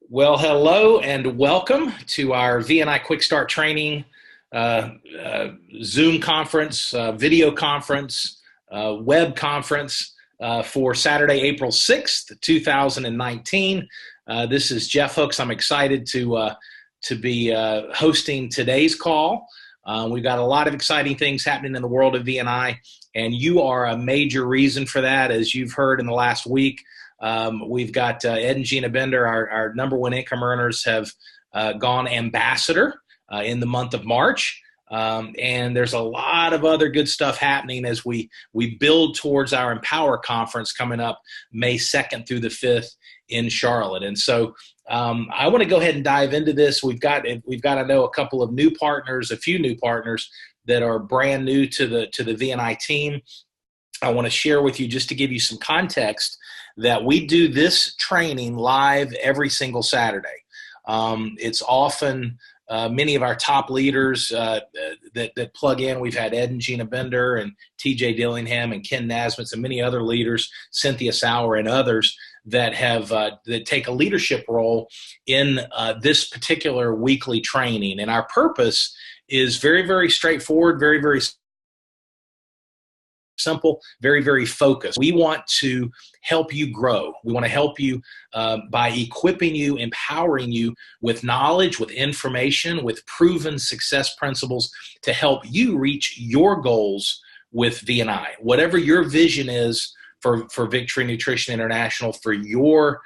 Well, hello and welcome to our VNI Quick Start Training Zoom conference, video conference, web conference for Saturday, April 6th, 2019. This is Jeff Hooks. I'm excited to be hosting today's call. We've got a lot of exciting things happening in the world of VNI, and you are a major reason for that, as you've heard in the last week. We've got Ed and Gina Bender, our number one income earners, have gone ambassador in the month of March. And there's a lot of other good stuff happening as we build towards our Empower Conference coming up May 2nd through the 5th in Charlotte. And so I want to go ahead and dive into this. We've got I know a couple of new partners, a few new partners that are brand new to the VNI team. I want to share with you, just to give you some context, that we do this training live every single Saturday. It's often many of our top leaders that plug in. We've had Ed and Gina Bender and TJ Dillingham and Ken Nasmith and many other leaders, Cynthia Sauer and others that have that take a leadership role in this particular weekly training. And our purpose is very, very straightforward, very, very simple, very, very focused. We want to help you grow. We want to help you by equipping you, empowering you with knowledge, with information, with proven success principles to help you reach your goals with VNI. Whatever your vision is for Victory Nutrition International, for your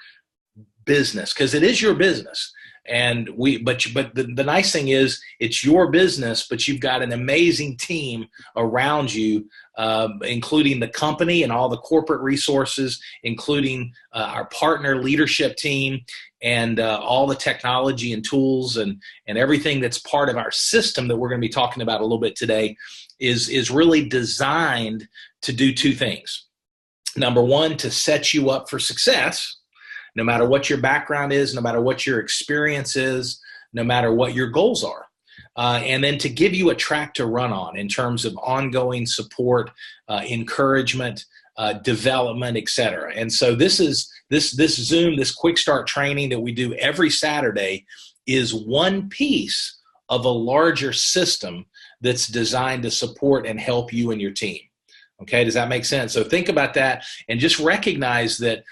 business, because it is your business. And but the nice thing is it's your business, but you've got an amazing team around you, including the company and all the corporate resources, including our partner leadership team and all the technology and tools and everything that's part of our system that we're going to be talking about a little bit today is really designed to do two things. Number one, to set you up for success. No matter what your background is, no matter what your experience is, no matter what your goals are. And then to give you a track to run on in terms of ongoing support, encouragement, development, et cetera. And so this Zoom, this quick start training that we do every Saturday is one piece of a larger system that's designed to support and help you and your team. Okay, does that make sense? So think about that and just recognize that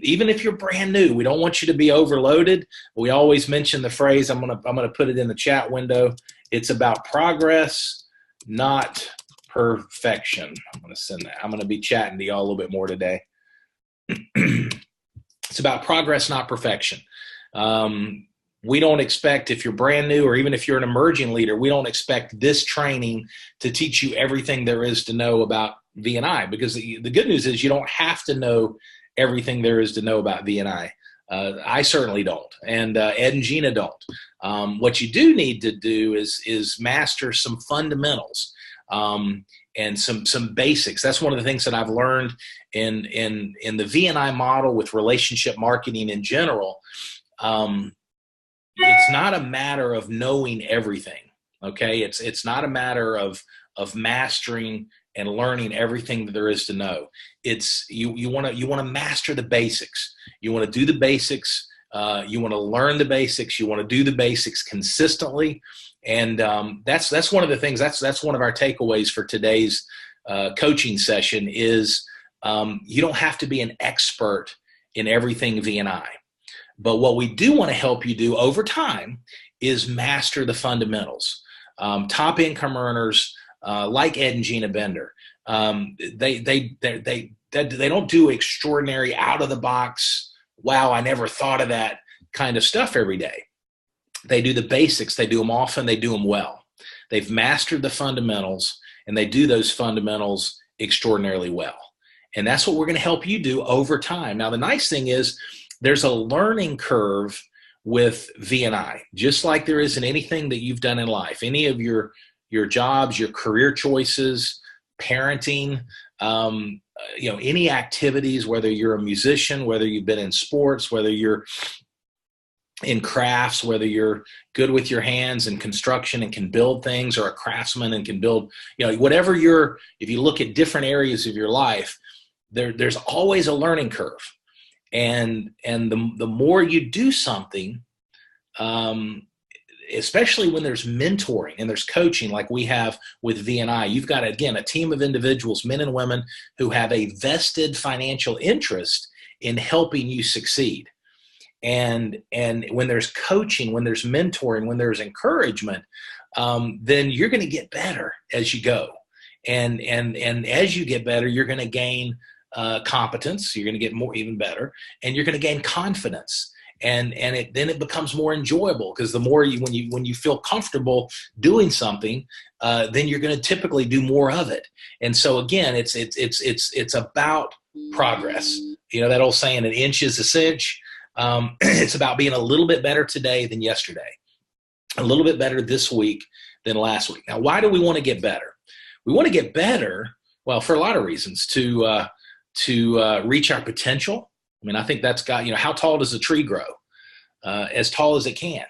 even if you're brand new, we don't want you to be overloaded. We always mention the phrase, I'm gonna put it in the chat window. It's about progress, not perfection. I'm gonna send that. I'm gonna be chatting to y'all a little bit more today. It's about progress, not perfection. We don't expect, if you're brand new or even if you're an emerging leader, we don't expect this training to teach you everything there is to know about VNI, because the good news is you don't have to know everything there is to know about VNI. I certainly don't, and Ed and Gina don't. What you do need to do is master some fundamentals and some basics. That's one of the things that I've learned in the VNI model with relationship marketing in general. It's not a matter of knowing everything, okay? It's not a matter of mastering and learning everything that there is to know. It's you want to master the basics. You want to do the basics. You want to learn the basics. You want to do the basics consistently, and that's one of the things. That's one of our takeaways for today's coaching session is you don't have to be an expert in everything VNI. But what we do want to help you do over time is master the fundamentals. Top income earners like Ed and Gina Bender, they don't do extraordinary out of the box, wow, I never thought of that kind of stuff every day. They do the basics. They do them often. They do them well. They've mastered the fundamentals, and they do those fundamentals extraordinarily well. And that's what we're going to help you do over time. Now, the nice thing is, there's a learning curve with VNI, just like there is in anything that you've done in life. Any of your jobs, your career choices, parenting, any activities, whether you're a musician, whether you've been in sports, whether you're in crafts, whether you're good with your hands and construction and can build things, or a craftsman and can build, whatever if you look at different areas of your life, there's always a learning curve. And the more you do something, especially when there's mentoring and there's coaching like we have with VNI, you've got, again, a team of individuals, men and women, who have a vested financial interest in helping you succeed. And when there's coaching, when there's mentoring, when there's encouragement, then you're going to get better as you go. And as you get better, you're going to gain competence. You're going to get more, even better, and you're going to gain confidence. And then it becomes more enjoyable, because the more when you feel comfortable doing something, then you're going to typically do more of it. And so again, it's about progress. You know that old saying, an inch is a cinch. It's about being a little bit better today than yesterday, a little bit better this week than last week. Now, why do we want to get better? We want to get better, well, for a lot of reasons, to reach our potential. I mean, I think that's got, how tall does a tree grow? As tall as it can.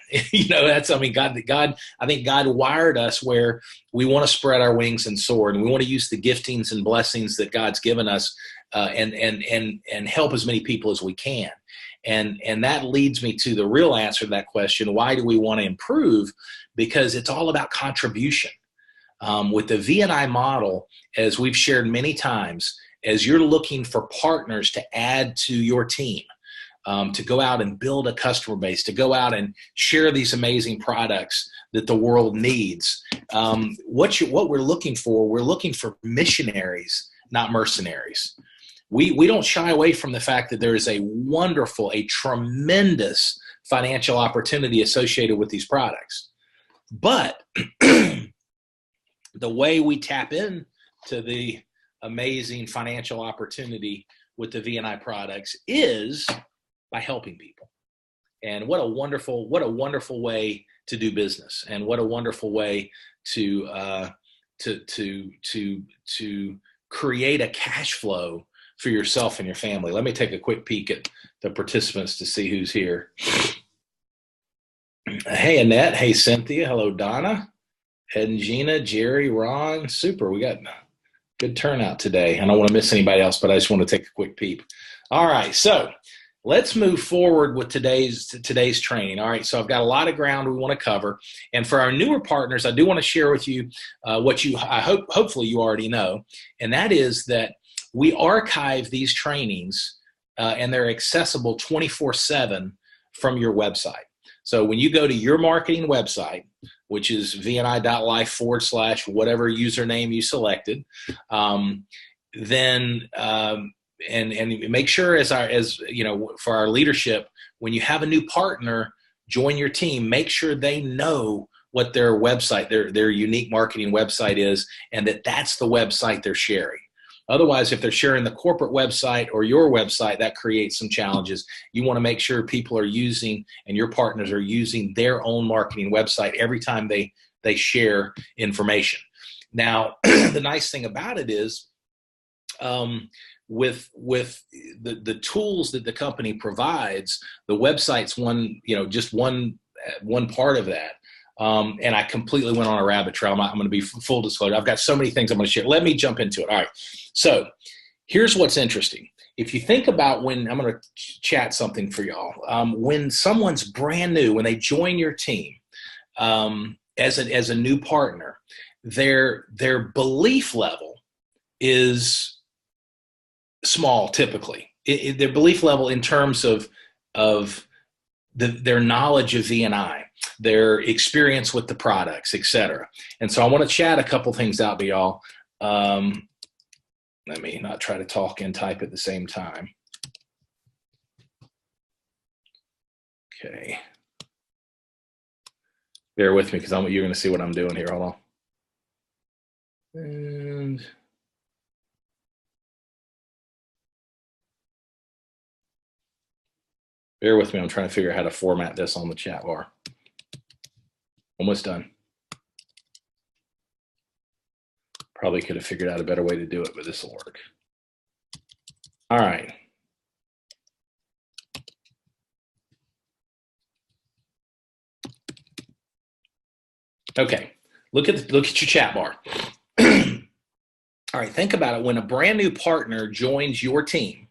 God, I think God wired us where we want to spread our wings and soar, and we want to use the giftings and blessings that God's given us, and help as many people as we can. And that leads me to the real answer to that question. Why do we want to improve? Because it's all about contribution. With the VNI model, as we've shared many times, as you're looking for partners to add to your team, to go out and build a customer base, to go out and share these amazing products that the world needs, what we're looking for missionaries, not mercenaries. We don't shy away from the fact that there is a tremendous financial opportunity associated with these products. But the way we tap in to the amazing financial opportunity with the VNI products is by helping people. And what a wonderful way to do business, and what a wonderful way to create a cash flow for yourself and your family. Let me take a quick peek at the participants to see who's here. Hey, Annette. Hey, Cynthia. Hello, Donna. Ed and Gina, Jerry, Ron. Super. We got good turnout today. I don't want to miss anybody else, but I just want to take a quick peep. All right. So let's move forward with today's training. All right. So I've got a lot of ground we want to cover. And for our newer partners, I do want to share with you hopefully you already know. And that is that we archive these trainings and they're accessible 24/7 from your website. So when you go to your marketing website, which is vni.life / whatever username you selected, then and make sure for our leadership, when you have a new partner join your team, make sure they know what their website, their unique marketing website is, and that's the website they're sharing. Otherwise, if they're sharing the corporate website or your website, that creates some challenges. You want to make sure people are using, and your partners are using, their own marketing website every time they share information. Now, the nice thing about it is, with the tools that the company provides, the website's just one part of that. And I completely went on a rabbit trail. I'm going to be full disclosure. I've got so many things I'm going to share. Let me jump into it. All right. So here's what's interesting. If you think about when I'm going to chat something for y'all, when someone's brand new, when they join your team, as a new partner, their belief level is small, typically. Their belief level in terms of their knowledge of VNI, their experience with the products, etc. And so I want to chat a couple things out to y'all. Let me not try to talk and type at the same time. Okay. Bear with me because you're going to see what I'm doing here. Hold on. And bear with me. I'm trying to figure out how to format this on the chat bar. Almost done. Probably could have figured out a better way to do it, but this will work. All right. Okay. Look at your chat bar. All right. Think about it. When a brand new partner joins your team,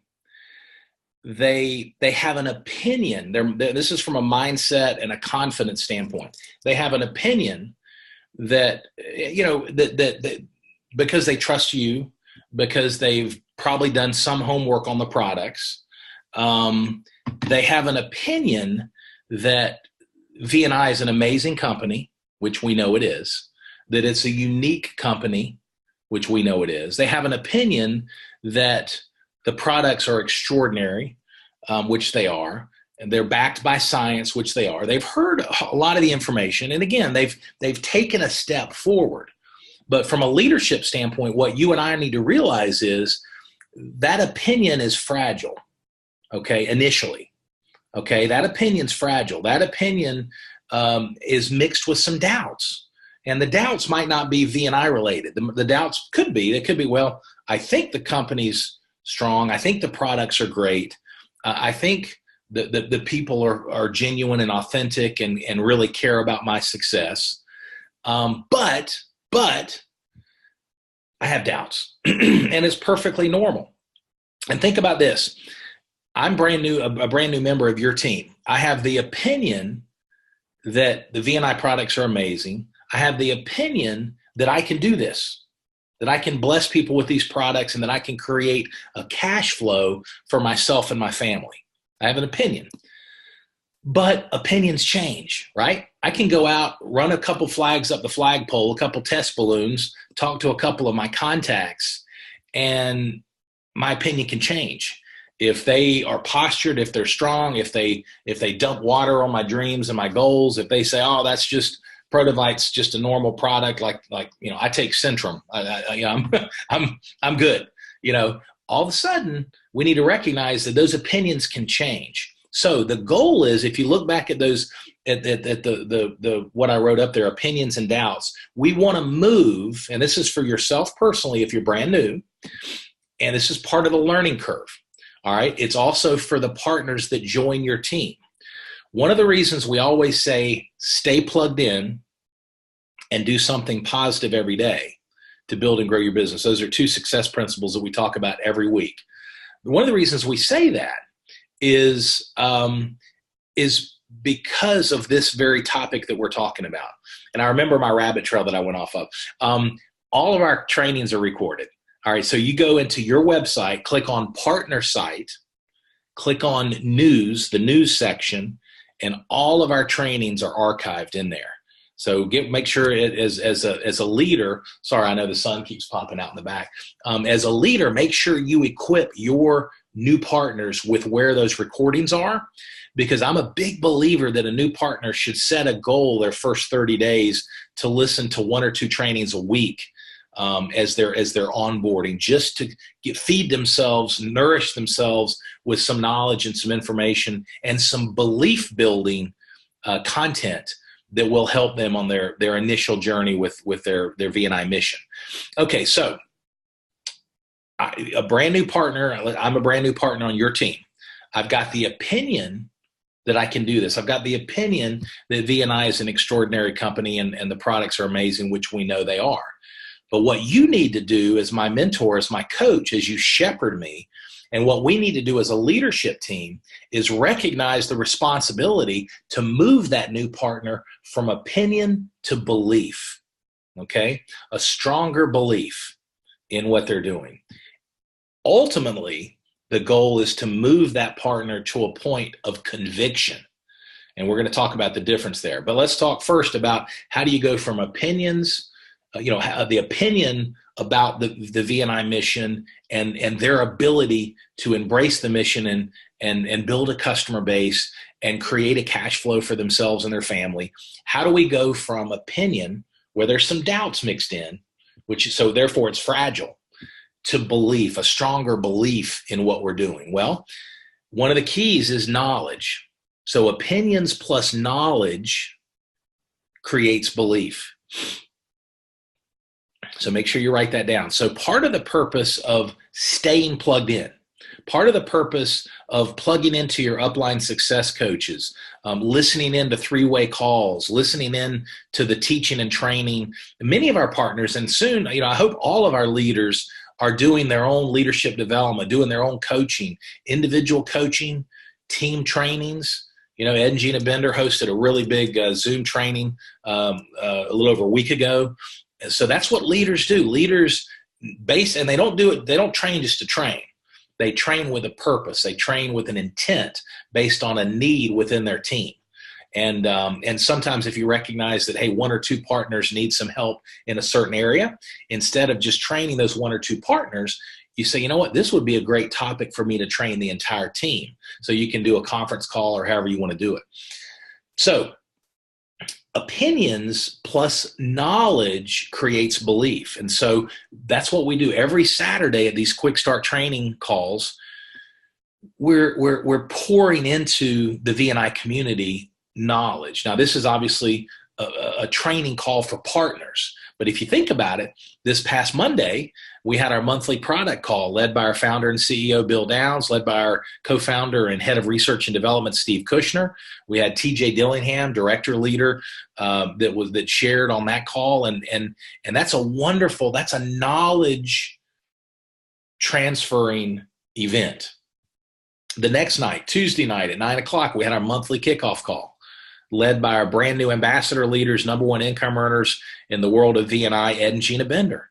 they have an opinion. This is from a mindset and a confidence standpoint. They have an opinion that, that because they trust you, because they've probably done some homework on the products, they have an opinion that V&I is an amazing company, which we know it is, that it's a unique company, which we know it is. They have an opinion that the products are extraordinary, which they are, and they're backed by science, which they are. They've heard a lot of the information, and again, they've taken a step forward. But from a leadership standpoint, what you and I need to realize is that opinion is fragile, okay, initially. Okay, that opinion's fragile. That opinion is mixed with some doubts. And the doubts might not be V&I related. The doubts could be. They could be, well, I think the company's strong. I think the products are great. I think the people are genuine and authentic and really care about my success. But I have doubts. And it's perfectly normal. And think about this. I'm a brand new member of your team. I have the opinion that the V&I products are amazing. I have the opinion that I can do this, that I can bless people with these products, and that I can create a cash flow for myself and my family. I have an opinion. But opinions change, right? I can go out, run a couple flags up the flagpole, a couple test balloons, talk to a couple of my contacts, and my opinion can change. If they are postured, if they're strong, if they dump water on my dreams and my goals, if they say, oh, that's just Protovite's just a normal product, like I take Centrum, I'm good. All of a sudden we need to recognize that those opinions can change. So the goal is, if you look back at those, at the what I wrote up there, opinions and doubts, we want to move, and this is for yourself personally if you're brand new, and this is part of the learning curve. All right. It's also for the partners that join your team. One of the reasons we always say stay plugged in and do something positive every day to build and grow your business. Those are two success principles that we talk about every week. One of the reasons we say that is because of this very topic that we're talking about. And I remember my rabbit trail that I went off of. All of our trainings are recorded. All right, so you go into your website, click on Partner Site, click on News, the news section, and all of our trainings are archived in there. So make sure as a leader, sorry, I know the sun keeps popping out in the back. As a leader, make sure you equip your new partners with where those recordings are, because I'm a big believer that a new partner should set a goal their first 30 days to listen to 1 or 2 trainings a week. As they're onboarding, just to feed themselves, nourish themselves with some knowledge and some information and some belief building content that will help them on their initial journey with their V&I mission. Okay, so a brand new partner, I'm a brand new partner on your team. I've got the opinion that I can do this. I've got the opinion that V&I is an extraordinary company and the products are amazing, which we know they are. But what you need to do as my mentor, as my coach, as you shepherd me, and what we need to do as a leadership team is recognize the responsibility to move that new partner from opinion to belief, okay? A stronger belief in what they're doing. Ultimately, the goal is to move that partner to a point of conviction. And we're going to talk about the difference there. But let's talk first about how do you go from opinions, the opinion about the V&I mission and their ability to embrace the mission and build a customer base and create a cash flow for themselves and their family. How do we go from opinion, where there's some doubts mixed in, so therefore it's fragile, to belief, a stronger belief in what we're doing? Well, one of the keys is knowledge. So opinions plus knowledge creates belief. So make sure you write that down. So part of the purpose of staying plugged in, part of the purpose of plugging into your upline success coaches, listening into 3-way calls, listening in to the teaching and training, many of our partners, and soon, I hope all of our leaders are doing their own leadership development, doing their own coaching, individual coaching, team trainings. You know, Ed and Gina Bender hosted a really big Zoom training a little over a week ago. And so that's what leaders do. Leaders and they don't do it. They don't train just to train. They train with a purpose. They train with an intent based on a need within their team. And sometimes if you recognize that, hey, one or two partners need some help in a certain area, instead of just training those one or two partners, you say, you know what, this would be a great topic for me to train the entire team. So you can do a conference call or however you want to do it. So opinions plus knowledge creates belief. And so that's what we do every Saturday at these quick start training calls. We're pouring into the V&I community knowledge. Now, this is obviously a training call for partners. But if you think about it, this past Monday, we had our monthly product call led by our founder and CEO, Bill Downs, led by our co-founder and head of research and development, Steve Kushner. We had TJ Dillingham, director leader, that shared on that call. And that's that's a knowledge transferring event. The next night, Tuesday night at 9:00, we had our monthly kickoff call, led by our brand new ambassador leaders, number one income earners in the world of V&I, Ed and Gina Bender.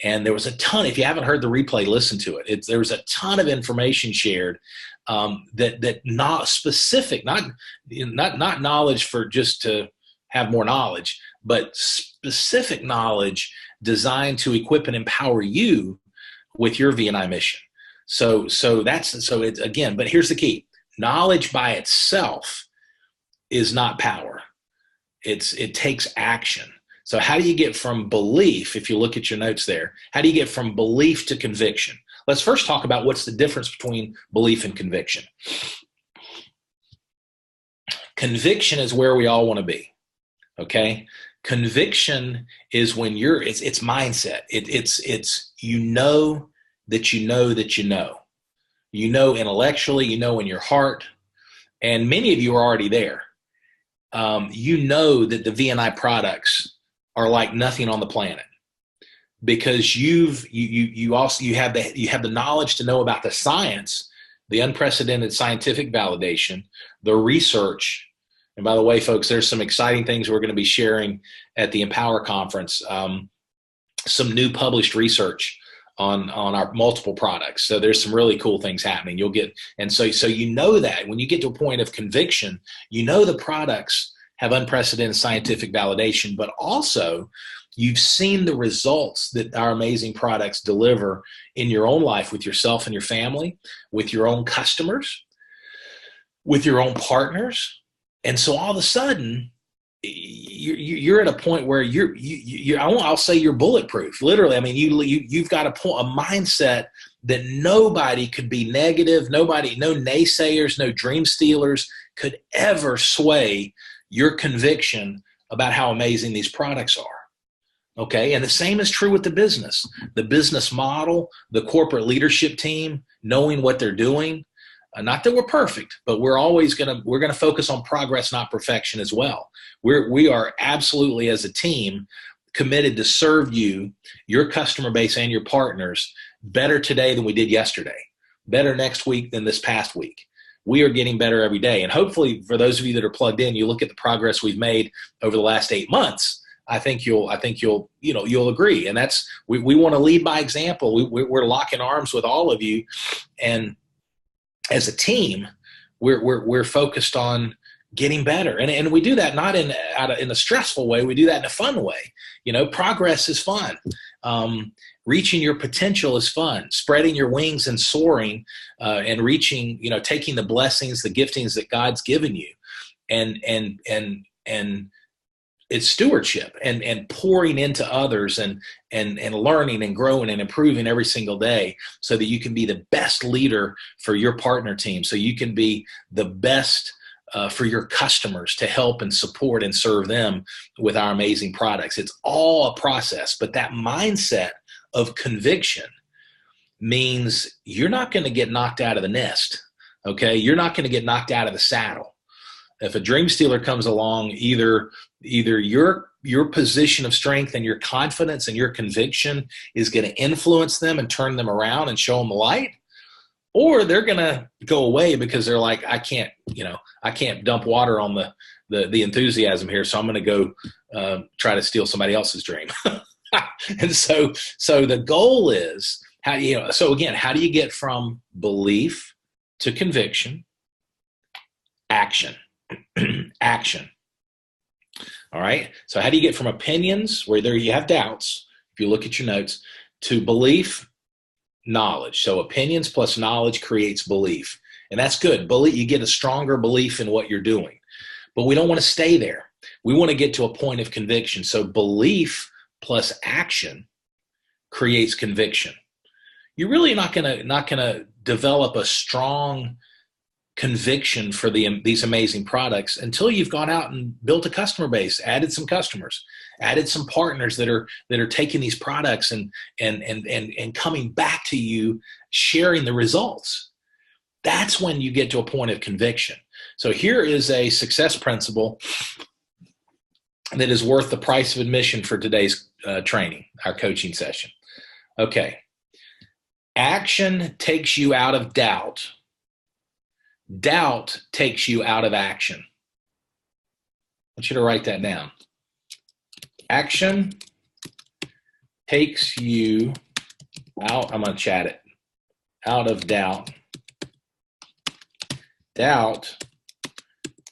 And there was a ton. If you haven't heard the replay, listen to it. There was a ton of information shared that not specific, not knowledge for just to have more knowledge, but specific knowledge designed to equip and empower you with your V&I mission. So it's, again, but here's the key: knowledge by itself is not power. It takes action. So how do you get from belief, if you look at your notes there, how do you get from belief to conviction? Let's first talk about what's the difference between belief and conviction. Conviction is where we all want to be, okay? Conviction is when it's mindset. It's you know that you know that you know. You know intellectually, you know in your heart, and many of you are already there. You know that the V&I products are like nothing on the planet, because you have the knowledge to know about the science, the unprecedented scientific validation, the research. And by the way, folks, there's some exciting things we're going to be sharing at the Empower Conference, some new published research on our multiple products. So there's some really cool things happening. So you know that when you get to a point of conviction, you know the products have unprecedented scientific validation, but also you've seen the results that our amazing products deliver in your own life, with yourself and your family, with your own customers, with your own partners. And so all of a sudden, you're at a point where I'll say you're bulletproof. Literally, I mean, you've got a mindset that nobody could be negative. No naysayers, no dream stealers could ever sway your conviction about how amazing these products are. Okay, and the same is true with the business model, the corporate leadership team, knowing what they're doing. Not that we're perfect, but we're going to focus on progress, not perfection as well. We are absolutely, as a team, committed to serve you, your customer base, and your partners better today than we did yesterday, better next week than this past week. We are getting better every day. And hopefully, for those of you that are plugged in, you look at the progress we've made over the last 8 months. I think you'll agree. And that's, we want to lead by example. We're locking arms with all of you, and as a team, we're focused on getting better, and we do that not in a stressful way. We do that in a fun way. Progress is fun. Reaching your potential is fun. Spreading your wings and soaring, and reaching, taking the blessings, the giftings that God's given you, and it's stewardship and pouring into others and learning and growing and improving every single day, so that you can be the best leader for your partner team, so you can be the best for your customers, to help and support and serve them with our amazing products. It's all a process, but that mindset of conviction means you're not going to get knocked out of the nest. Okay. You're not going to get knocked out of the saddle. If a dream stealer comes along, either you're your position of strength and your confidence and your conviction is going to influence them and turn them around and show them the light, or they're going to go away because they're like, I can't dump water on the enthusiasm here, so I'm going to go try to steal somebody else's dream. And so the goal is, how do you get from belief to conviction? Action. Action. All right. So how do you get from opinions, where there you have doubts, if you look at your notes, to belief, knowledge? So opinions plus knowledge creates belief. And that's good. You get a stronger belief in what you're doing. But we don't want to stay there. We want to get to a point of conviction. So belief plus action creates conviction. You're really not gonna develop a strong conviction for these amazing products until you've gone out and built a customer base, added some customers, added some partners that are taking these products and coming back to you, sharing the results. That's when you get to a point of conviction. So here is a success principle that is worth the price of admission for today's training, our coaching session. Okay. Action takes you out of doubt. Doubt takes you out of action. I want you to write that down. Action takes you out, I'm going to chat it, out of doubt. Doubt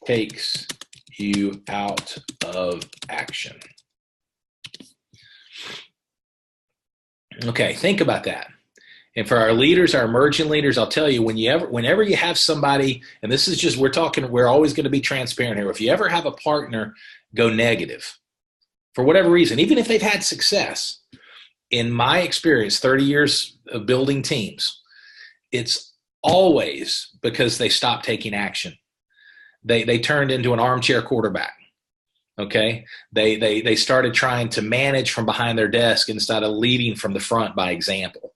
takes you out of action. Okay, think about that. And for our leaders, our emerging leaders, I'll tell you, whenever you have somebody, and this is just, we're always going to be transparent here. If you ever have a partner go negative, for whatever reason, even if they've had success, in my experience, 30 years of building teams, it's always because they stopped taking action. They turned into an armchair quarterback. Okay. They started trying to manage from behind their desk instead of leading from the front by example.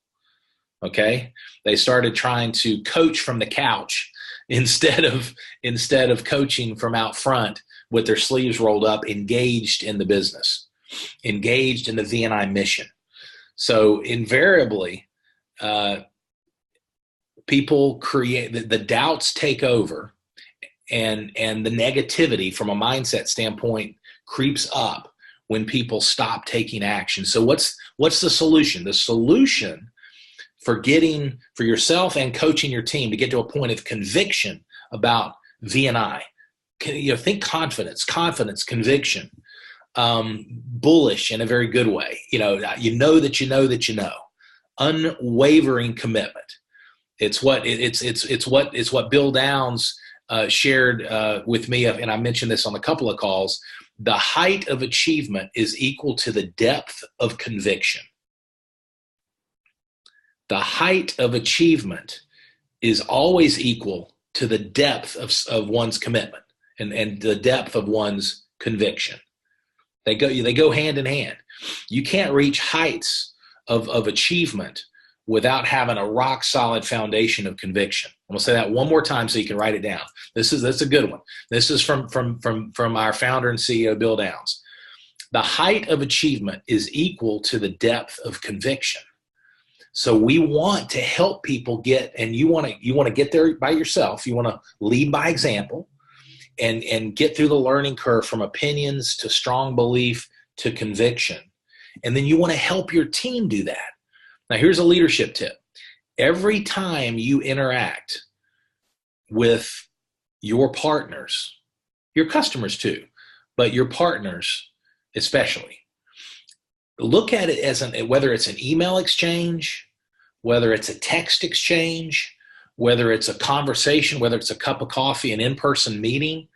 Okay. They started trying to coach from the couch instead of coaching from out front with their sleeves rolled up, engaged in the business, engaged in the V&I mission. So invariably, people create the doubts take over, and the negativity from a mindset standpoint creeps up when people stop taking action. So what's the solution? The solution for yourself and coaching your team to get to a point of conviction about V&I. Think confidence, conviction, bullish in a very good way. That you know, unwavering commitment. It's what Bill Downs shared with me, and I mentioned this on a couple of calls. The height of achievement is equal to the depth of conviction. The height of achievement is always equal to the depth of one's commitment and the depth of one's conviction. They go hand in hand. You can't reach heights of achievement without having a rock solid foundation of conviction. I'm gonna say that one more time so you can write it down. That's a good one. This is from our founder and CEO, Bill Downs. The height of achievement is equal to the depth of conviction. So we want to help people get, and you want to get there by yourself. You want to lead by example and get through the learning curve from opinions to strong belief to conviction. And then you want to help your team do that. Now, here's a leadership tip. Every time you interact with your partners, your customers too, but your partners especially, look at it as whether it's an email exchange, whether it's a text exchange, whether it's a conversation, whether it's a cup of coffee, an in-person meeting.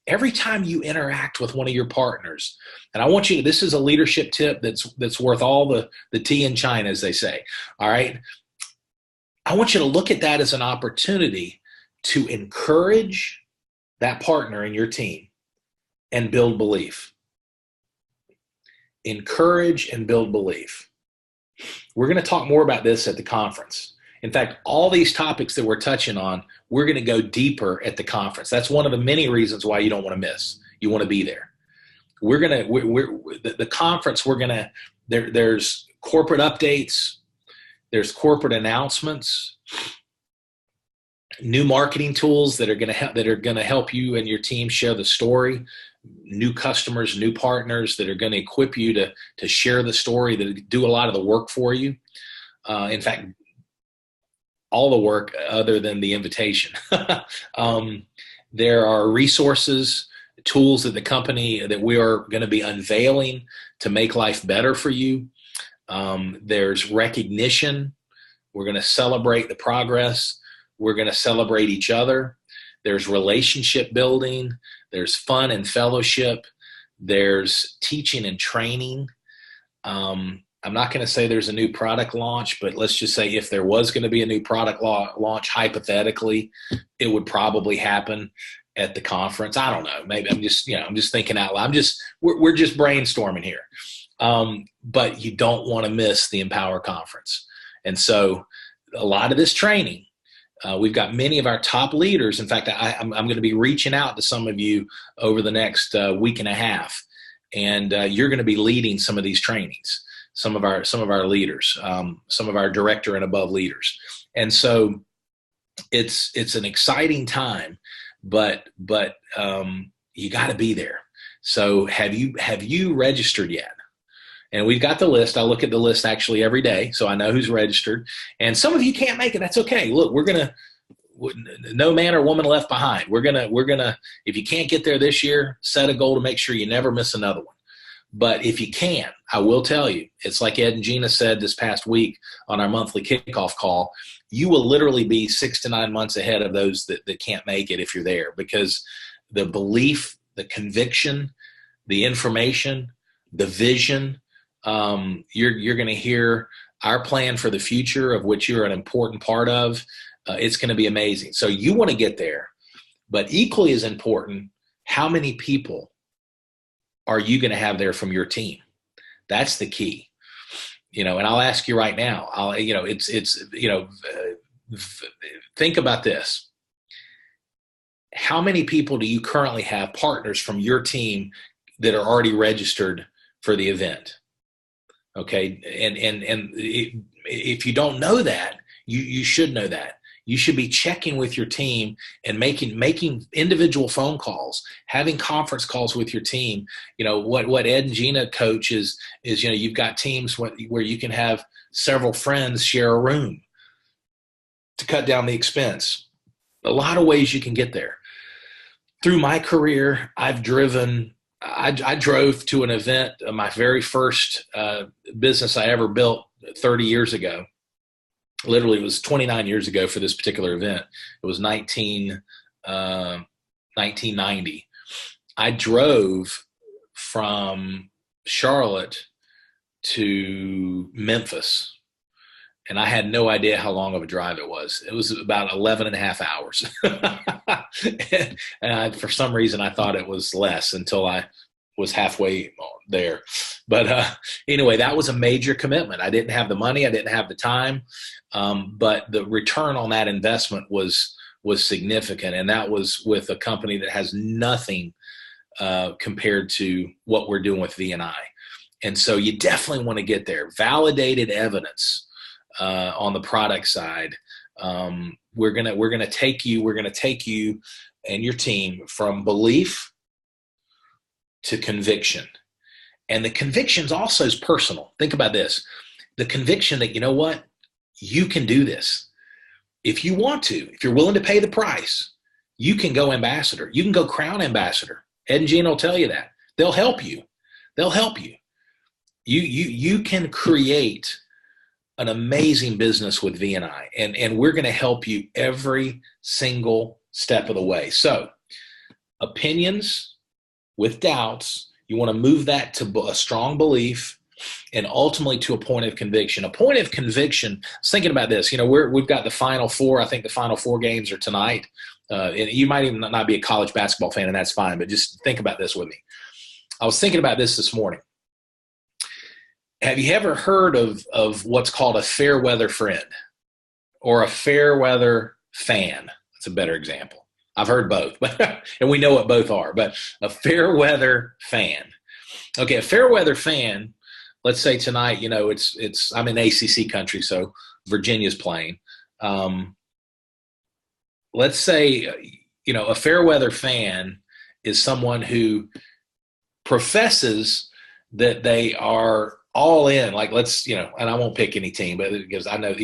Every time you interact with one of your partners, and I want you to, this is a leadership tip that's worth all the tea in China, as they say. All right. I want you to look at that as an opportunity to encourage that partner in your team and build belief. Encourage and build belief. We're going to talk more about this at the conference. In fact, all these topics that we're touching on, we're going to go deeper at the conference. That's one of the many reasons why you don't want to miss. You want to be there. The conference, there's corporate updates, there's corporate announcements, new marketing tools that are going to help you and your team share the story, new customers, new partners that are going to equip you to share the story, that do a lot of the work for you. In fact, all the work other than the invitation. There are resources, tools that the company that we are going to be unveiling to make life better for you. There's recognition. We're going to celebrate the progress. We're going to celebrate each other. There's relationship building. There's fun and fellowship. There's teaching and training. I'm not going to say there's a new product launch, but let's just say if there was going to be a new product launch, hypothetically, it would probably happen at the conference. I don't know. Maybe I'm just thinking out loud. We're just brainstorming here. But you don't want to miss the Empower Conference. And so a lot of this training, we've got many of our top leaders. In fact, I'm going to be reaching out to some of you over the next week and a half, and you're going to be leading some of these trainings. Some of our leaders, some of our director and above leaders. And so it's an exciting time, but you got to be there. So have you registered yet? And we've got the list. I look at the list actually every day, so I know who's registered. And some of you can't make it. That's okay. Look, no man or woman left behind. We're gonna, if you can't get there this year, set a goal to make sure you never miss another one. But if you can, I will tell you, it's like Ed and Gina said this past week on our monthly kickoff call, you will literally be 6 to 9 months ahead of those that can't make it if you're there, because the belief, the conviction, the information, the vision, you're going to hear our plan for the future, of which you're an important part of. It's going to be amazing. So you want to get there, but equally as important, how many people are you going to have there from your team? That's the key. And I'll ask you right now, think about this. How many people do you currently have, partners from your team, that are already registered for the event? Okay. And if you don't know that, you should know that. You should be checking with your team and making individual phone calls, having conference calls with your team. What Ed and Gina coach is you've got teams where you can have several friends share a room to cut down the expense. A lot of ways you can get there. Through my career, I drove to an event, my very first business I ever built 30 years ago. Literally, it was 29 years ago for this particular event. It was 1990. I drove from Charlotte to Memphis, and I had no idea how long of a drive it was. It was about 11 and a half hours. and for some reason, I thought it was less until I was halfway there. But anyway, that was a major commitment. I didn't have the money. I didn't have the time. But the return on that investment was significant. And that was with a company that has nothing compared to what we're doing with VNI. And so you definitely want to get there. Validated evidence on the product side. We're gonna take you and your team from belief to conviction. And the conviction also is personal. Think about this. The conviction that, you know what? You can do this. If you want to, if you're willing to pay the price, you can go ambassador. You can go crown ambassador. Ed and Gina will tell you that. They'll help you. You can create an amazing business with VNI, and we're going to help you every single step of the way. So opinions with doubts, you want to move that to a strong belief, and ultimately to a point of conviction. A point of conviction, I was thinking about this, we've got the Final Four. I think the Final Four games are tonight. And you might even not be a college basketball fan, and that's fine, but just think about this with me. I was thinking about this morning. Have you ever heard of what's called a fair weather friend or a fair weather fan? That's a better example. I've heard both, and we know what both are, but a fair weather fan. Okay, a fair weather fan, let's say tonight, I'm in ACC country, so Virginia's playing. Let's say, a fair weather fan is someone who professes that they are all in, like and I won't pick any team, but because I know,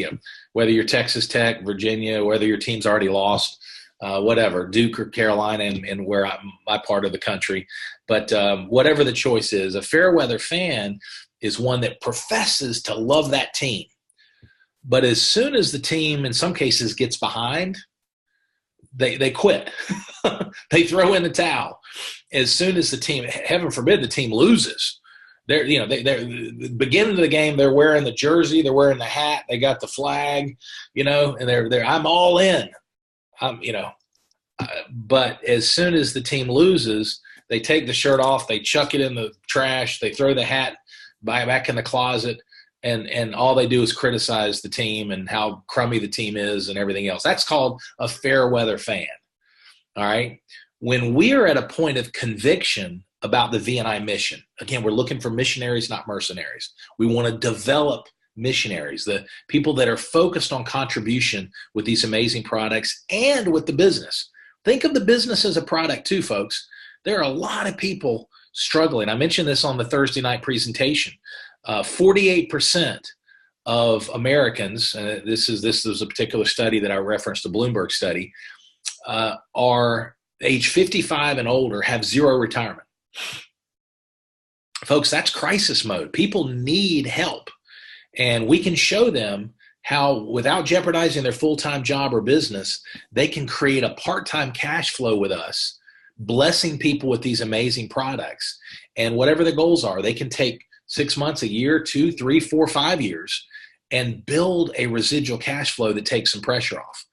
whether you're Texas Tech, Virginia, whether your team's already lost, whatever, Duke or Carolina, and where my part of the country, but whatever the choice is, a fair weather fan is one that professes to love that team. But as soon as the team, in some cases, gets behind, they quit. They throw in the towel. As soon as the team, heaven forbid, the team loses, they're the beginning of the game, they're wearing the jersey, they're wearing the hat, they got the flag, and they're I'm all in. But as soon as the team loses, they take the shirt off, they chuck it in the trash, they throw the hat back in the closet, and all they do is criticize the team and how crummy the team is and everything else. That's called a fair weather fan. All right. When we are at a point of conviction about the V&I mission, again, we're looking for missionaries, not mercenaries. We want to develop missionaries, the people that are focused on contribution with these amazing products and with the business. Think of the business as a product too, folks. There are a lot of people struggling. I mentioned this on the Thursday night presentation. 48% of Americans, and this is a particular study that I referenced, a Bloomberg study, are age 55 and older, have zero retirement. Folks, that's crisis mode. People need help. And we can show them how, without jeopardizing their full-time job or business, they can create a part-time cash flow with us, blessing people with these amazing products. And whatever their goals are, they can take 6 months, a year, 2, 3, 4, 5 years, and build a residual cash flow that takes some pressure off,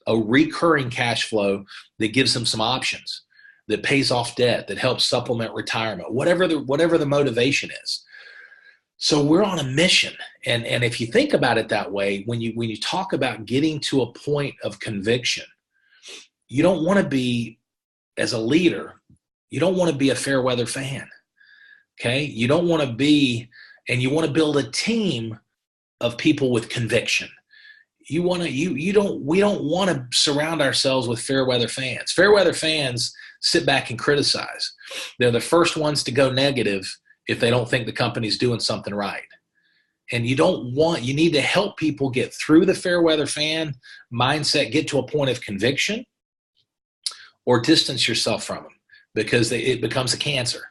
a recurring cash flow that gives them some options, that pays off debt, that helps supplement retirement, whatever the motivation is. So we're on a mission. And if you think about it that way, when you talk about getting to a point of conviction, you don't want to be, as a leader, you don't want to be a fair weather fan. Okay? You don't want to be, and you want to build a team of people with conviction. We don't want to surround ourselves with fair weather fans. Fair weather fans sit back and criticize. They're the first ones to go negative if they don't think the company's doing something right. And you need to help people get through the fair weather fan mindset, get to a point of conviction, or distance yourself from them, because it becomes a cancer.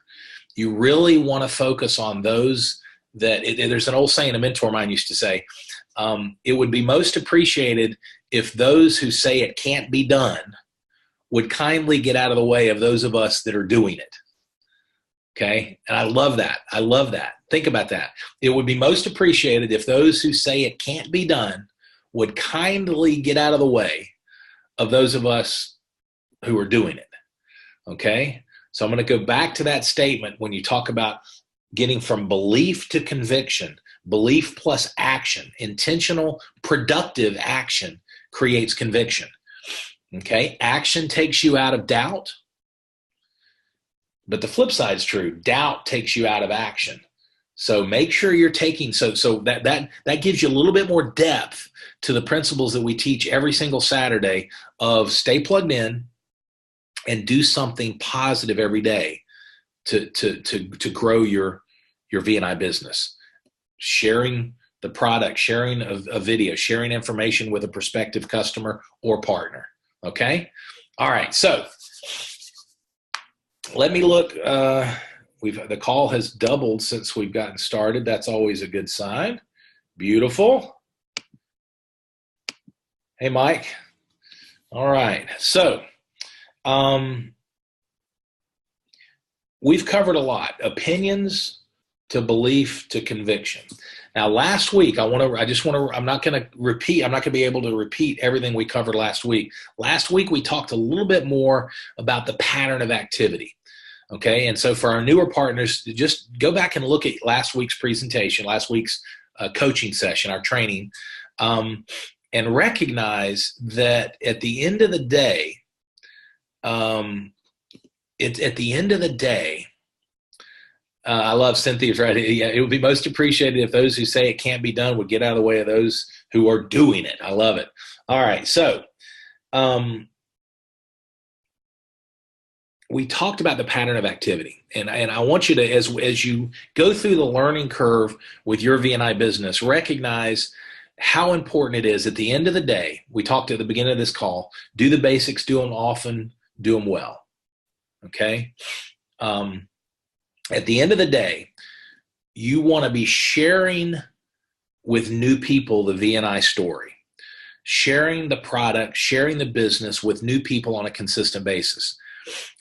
You really want to focus on those that, there's an old saying a mentor of mine used to say, it would be most appreciated if those who say it can't be done would kindly get out of the way of those of us that are doing it. Okay? And I love that. I love that. Think about that. It would be most appreciated if those who say it can't be done would kindly get out of the way of those of us who are doing it. Okay? So I'm going to go back to that statement when you talk about getting from belief to conviction. Belief plus action, intentional, productive action creates conviction. Okay? Action takes you out of doubt. But the flip side is true. Doubt takes you out of action. So make sure you're taking, so that gives you a little bit more depth to the principles that we teach every single Saturday of stay plugged in and do something positive every day to grow your V&I business. Sharing the product, sharing a video, sharing information with a prospective customer or partner. Okay? All right. So let me look. The call has doubled since we've gotten started. That's always a good sign. Beautiful. Hey, Mike. All right. So we've covered a lot. Opinions to belief to conviction. Now, last week, I'm not going to be able to repeat everything we covered last week. Last week, we talked a little bit more about the pattern of activity. Okay, and so for our newer partners, just go back and look at last week's presentation, last week's coaching session, our training, and recognize that at the end of the day, I love Cynthia's right. Yeah, it would be most appreciated if those who say it can't be done would get out of the way of those who are doing it. I love it. All right. So we talked about the pattern of activity. And I want you to, as you go through the learning curve with your VNI business, recognize how important it is at the end of the day. We talked at the beginning of this call, do the basics, do them often, do them well. Okay. At the end of the day, you want to be sharing with new people the VNI story, sharing the product, sharing the business with new people on a consistent basis.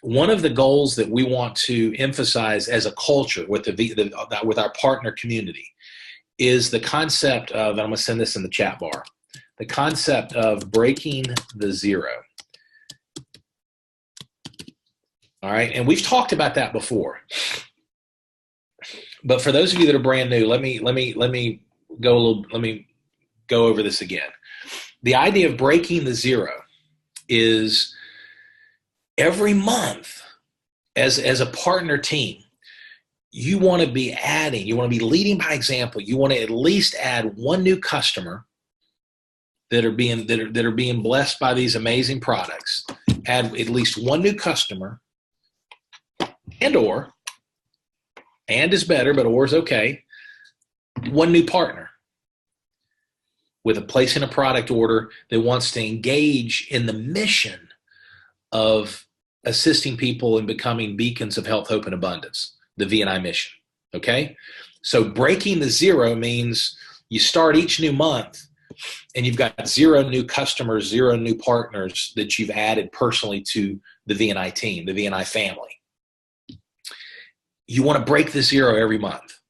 One of the goals that we want to emphasize as a culture with with our partner community is the concept of, and I'm going to send this in the chat bar, the concept of breaking the zero. All right, and we've talked about that before. But for those of you that are brand new, let me go over this again. The idea of breaking the zero is every month as a partner team, you want to be adding, you want to be leading by example. You want to at least add one new customer that are being blessed by these amazing products. Add at least one new customer, and is better, but or is okay. One new partner with a placing a product order that wants to engage in the mission of assisting people in becoming beacons of health, hope, and abundance, the VNI mission. Okay? So breaking the zero means you start each new month and you've got 0 new customers, 0 new partners that you've added personally to the VNI team, the VNI family. You want to break the zero every month.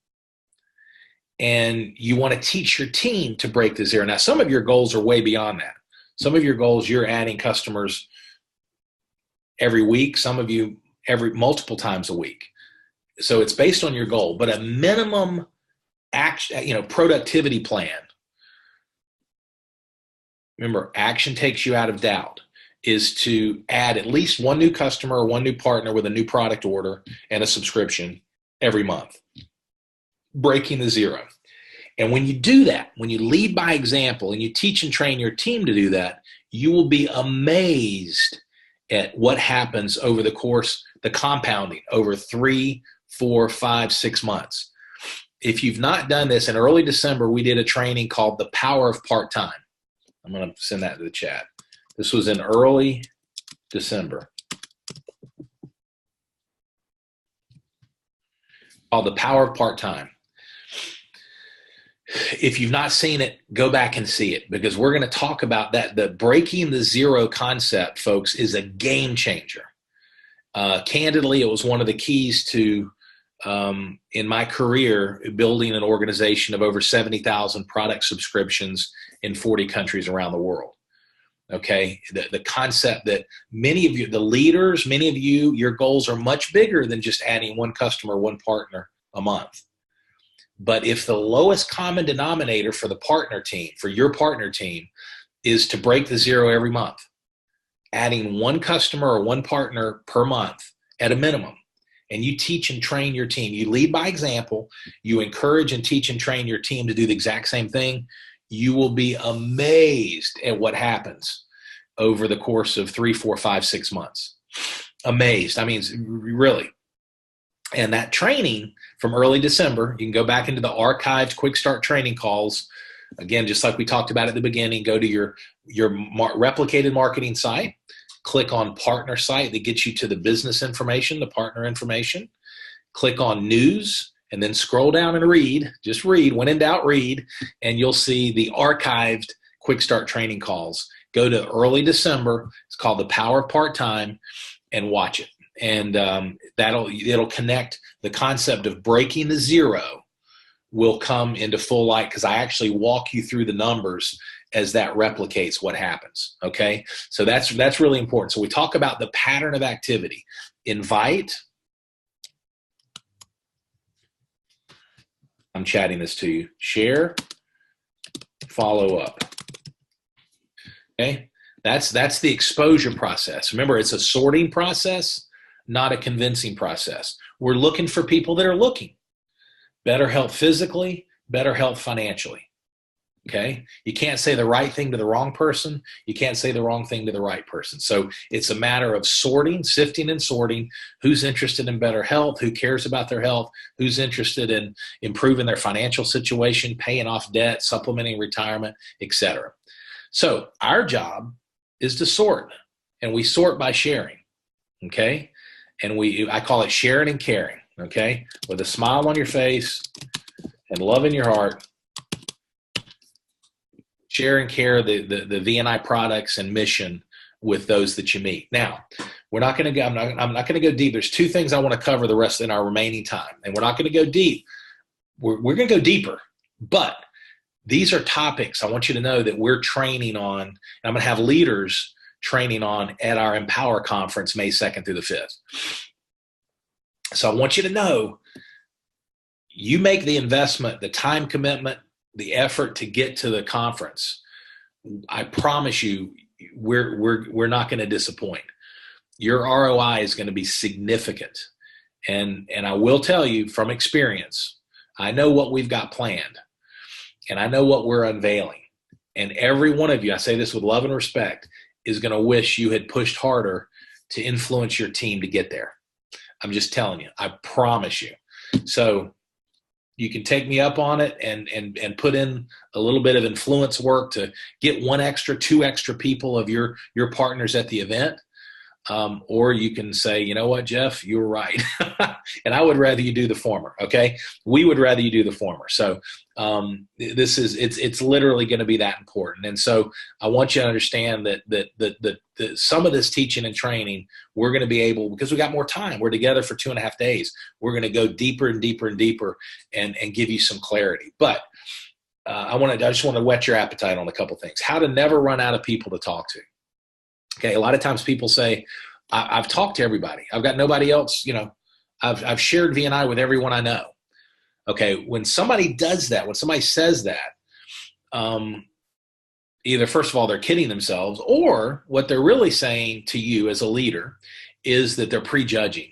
And you want to teach your team to break the zero. Now, some of your goals are way beyond that. Some of your goals, you're adding customers every week. Some of you multiple times a week. So it's based on your goal, but a minimum productivity plan. Remember, action takes you out of doubt, is to add at least one new customer or one new partner with a new product order and a subscription every month, breaking the zero. And when you do that, when you lead by example and you teach and train your team to do that, you will be amazed at what happens over the course, the compounding over 3, 4, 5, 6 months. If you've not done this, in early December, we did a training called The Power of Part-Time. I'm going to send that to the chat. This was in early December. Called The Power of Part-Time. If you've not seen it, go back and see it, because we're going to talk about that. The breaking the zero concept, folks, is a game changer. Candidly, it was one of the keys to, in my career, building an organization of over 70,000 product subscriptions in 40 countries around the world. Okay, the concept that many of you, the leaders, many of you, your goals are much bigger than just adding one customer, one partner a month. But if the lowest common denominator for the partner team, for your partner team, is to break the zero every month, adding one customer or one partner per month at a minimum, and you teach and train your team, you lead by example, you encourage and teach and train your team to do the exact same thing, you will be amazed at what happens over the course of 3, 4, 5, 6 months. Amazed. I mean, really. And that training from early December, you can go back into the archived quick start training calls. Again, just like we talked about at the beginning, go to your replicated marketing site, click on partner site that gets you to the business information, the partner information, click on news, and then scroll down and read. Just read. When in doubt, read. And you'll see the archived quick start training calls. Go to early December. It's called The Power of Part-Time, and watch it. And it'll connect. The concept of breaking the zero will come into full light, because I actually walk you through the numbers as that replicates what happens. Okay. So that's really important. So we talk about the pattern of activity. Invite. I'm chatting this to you. Share, follow up. Okay, that's the exposure process. Remember, it's a sorting process. not a convincing process. We're looking for people that are looking. Better health physically, better health financially. Okay? You can't say the right thing to the wrong person. You can't say the wrong thing to the right person. So it's a matter of sorting, sifting and sorting who's interested in better health, who cares about their health, who's interested in improving their financial situation, paying off debt, supplementing retirement, etc. So our job is to sort, and we sort by sharing. Okay? And I call it sharing and caring. Okay? With a smile on your face and love in your heart. Share and care the VNI products and mission with those that you meet. Now, we're not going to go. I'm not going to go deep. There's two things I want to cover the rest in our remaining time, and we're not going to go deep. We're going to go deeper, but these are topics I want you to know that we're training on. And I'm going to have leaders training on at our Empower Conference, May 2nd through the 5th. So I want you to know, you make the investment, the time commitment, the effort to get to the conference. I promise you, we're not going to disappoint. Your ROI is going to be significant. And I will tell you from experience, I know what we've got planned, and I know what we're unveiling. And every one of you, I say this with love and respect, is going to wish you had pushed harder to influence your team to get there. I'm just telling you, I promise you. So you can take me up on it and put in a little bit of influence work to get 1 extra, 2 extra people of your partners at the event. Or you can say, you know what, Jeff, you were right. And I would rather you do the former. Okay. We would rather you do the former. So, it's literally going to be that important. And so I want you to understand that some of this teaching and training, we're going to be able, because we got more time, we're together for 2.5 days. We're going to go deeper and deeper and deeper and give you some clarity. But, I just want to whet your appetite on a couple things. How to never run out of people to talk to. Okay, a lot of times people say, I've talked to everybody. I've got nobody else, I've shared VNI with everyone I know. Okay, when somebody does that, when somebody says that, either first of all, they're kidding themselves, or what they're really saying to you as a leader is that they're prejudging.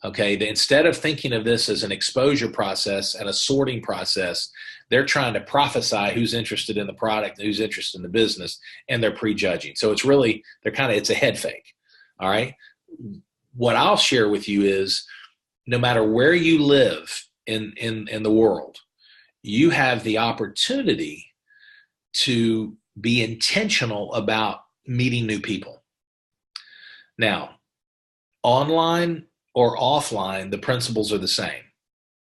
Okay, instead of thinking of this as an exposure process and a sorting process, they're trying to prophesy who's interested in the product, who's interested in the business, and they're prejudging. So it's really, it's a head fake. All right. What I'll share with you is, no matter where you live in the world, you have the opportunity to be intentional about meeting new people. Now, online or offline, the principles are the same.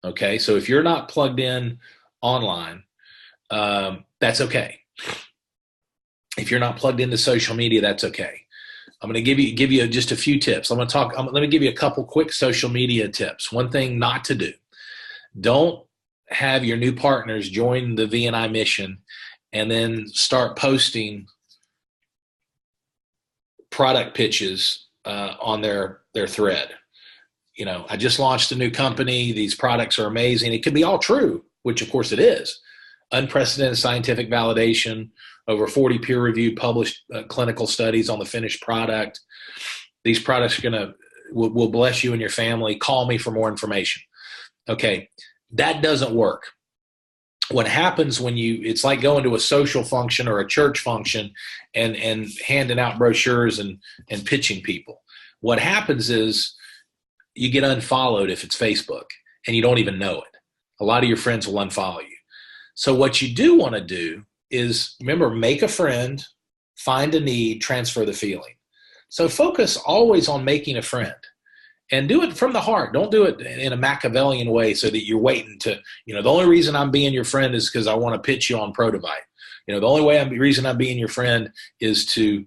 Okay. So if you're not plugged in online, that's okay. If you're not plugged into social media, that's okay. I'm going to give you just a few tips. Let me give you a couple quick social media tips. One thing not to do: don't have your new partners join the VNI mission and then start posting product pitches on their thread. I just launched a new company. These products are amazing. It could be all true, which of course it is. Unprecedented scientific validation, over 40 peer-reviewed published clinical studies on the finished product. These products will bless you and your family. Call me for more information. Okay, that doesn't work. What happens when it's like going to a social function or a church function and handing out brochures and pitching people. What happens is you get unfollowed if it's Facebook and you don't even know it. A lot of your friends will unfollow you. So what you do want to do is, remember, make a friend, find a need, transfer the feeling. So focus always on making a friend and do it from the heart. Don't do it in a Machiavellian way so that you're waiting to, the only reason I'm being your friend is because I want to pitch you on Protovite. The only reason I'm being your friend is to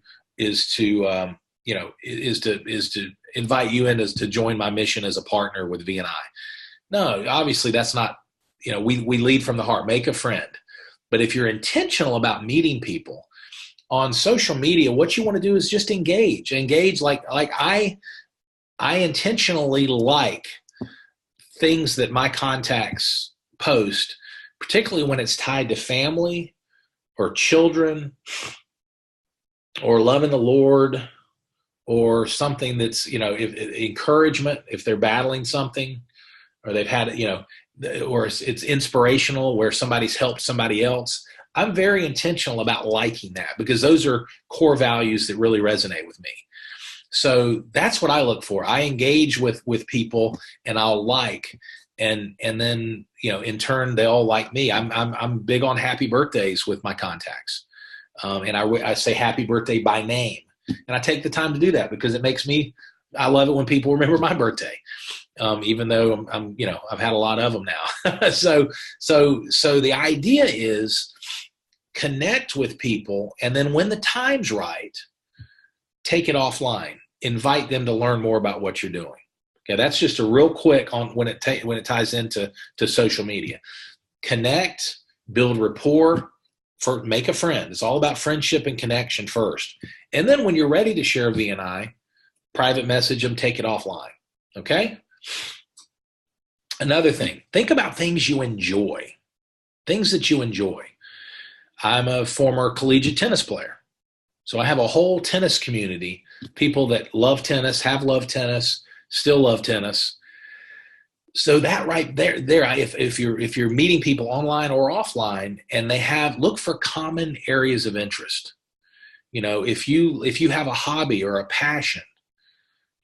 invite you in to join my mission as a partner with VNI. No, obviously that's not, we lead from the heart. Make a friend. But if you're intentional about meeting people on social media, what you want to do is just engage like I intentionally like things that my contacts post, particularly when it's tied to family or children or loving the Lord or something that's, encouragement if they're battling something, or they've had, or it's inspirational where somebody's helped somebody else. I'm very intentional about liking that because those are core values that really resonate with me. So that's what I look for. I engage with people, and I'll like, and then, in turn, they all like me. I'm big on happy birthdays with my contacts. And I say happy birthday by name, and I take the time to do that because I love it when people remember my birthday. Even though I've had a lot of them now. So the idea is connect with people, and then when the time's right, take it offline. Invite them to learn more about what you're doing. Okay, that's just a real quick on when it ties into social media. Connect, build rapport, make a friend. It's all about friendship and connection first. And then when you're ready to share VNI, private message them, take it offline. Okay? Another thing, think about things you enjoy. Things that you enjoy. I'm a former collegiate tennis player. So I have a whole tennis community, people that love tennis, have loved tennis, still love tennis. So that right there, if you're meeting people online or offline, and look for common areas of interest. If you have a hobby or a passion,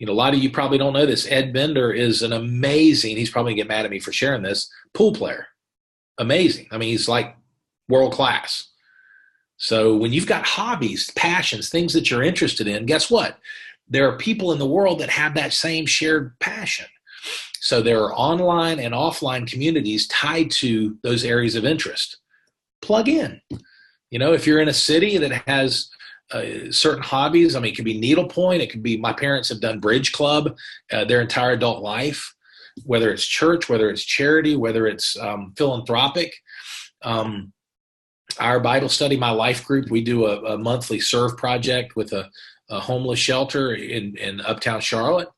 a lot of you probably don't know this. Ed Bender is an amazing, he's probably going to get mad at me for sharing this, pool player. Amazing. I mean, he's like world class. So when you've got hobbies, passions, things that you're interested in, guess what? There are people in the world that have that same shared passion. So there are online and offline communities tied to those areas of interest. Plug in. If you're in a city that has certain hobbies, I mean, it could be needlepoint. It could be, my parents have done bridge club their entire adult life, whether it's church, whether it's charity, whether it's philanthropic. Our Bible study, my life group, we do a monthly serve project with a homeless shelter in uptown Charlotte.